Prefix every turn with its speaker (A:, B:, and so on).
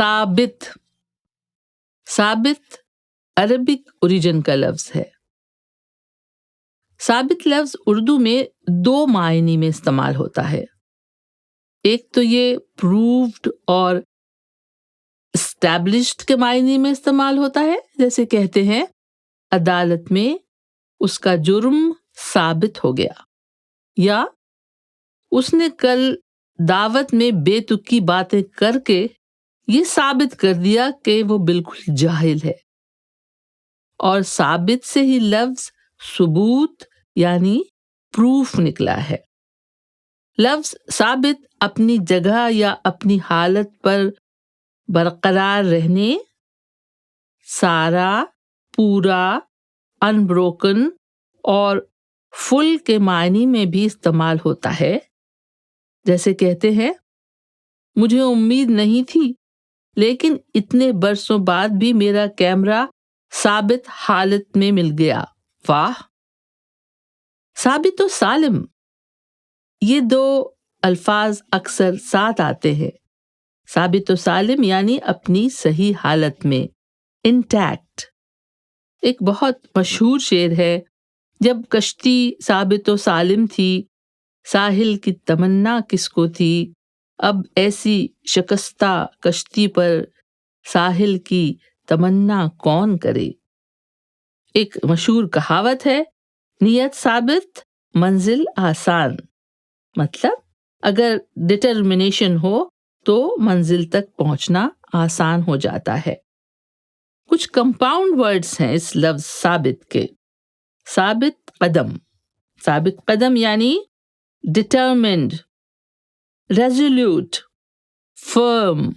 A: साबित, साबित Arabic origin का लफ्ज है। साबित लफ्ज उर्दू में दो मायने में इस्तेमाल होता है। एक तो ये प्रूव्ड और एस्टैब्लिश्ड के मायने में इस्तेमाल होता है, जैसे कहते हैं अदालत में उसका जुर्म साबित हो गया, या उसने कल दावत में बेतुकी बातें करके ये साबित कर दिया कि वो बिल्कुल जाहिल है। और साबित से ही लफ्ज सुबूत यानी प्रूफ निकला है। लफ्ज साबित अपनी जगह या अपनी हालत पर बरकरार रहने, सारा, पूरा, अनब्रोकन और फुल के मायने में भी इस्तेमाल होता है। जैसे कहते हैं मुझे उम्मीद नहीं थी, लेकिन इतने बरसों बाद भी मेरा कैमरा साबित हालत में मिल गया, वाह। साबित और सालिम, ये दो अल्फाज अक्सर साथ आते हैं। साबित और सालिम यानी अपनी सही हालत में, इंटैक्ट। एक बहुत मशहूर शेर है, जब कश्ती साबित और सालिम थी, साहिल की तमन्ना किसको थी, अब ऐसी शिकस्ता कश्ती पर साहिल की तमन्ना कौन करे। एक मशहूर कहावत है, नियत साबित मंजिल आसान। मतलब अगर डिटर्मिनेशन हो तो मंजिल तक पहुंचना आसान हो जाता है। कुछ कंपाउंड वर्ड्स हैं इस लफ्ज साबित के। साबित कदम, साबित कदम यानी डिटर्मिन्ड, रेजोल्यूट, फर्म,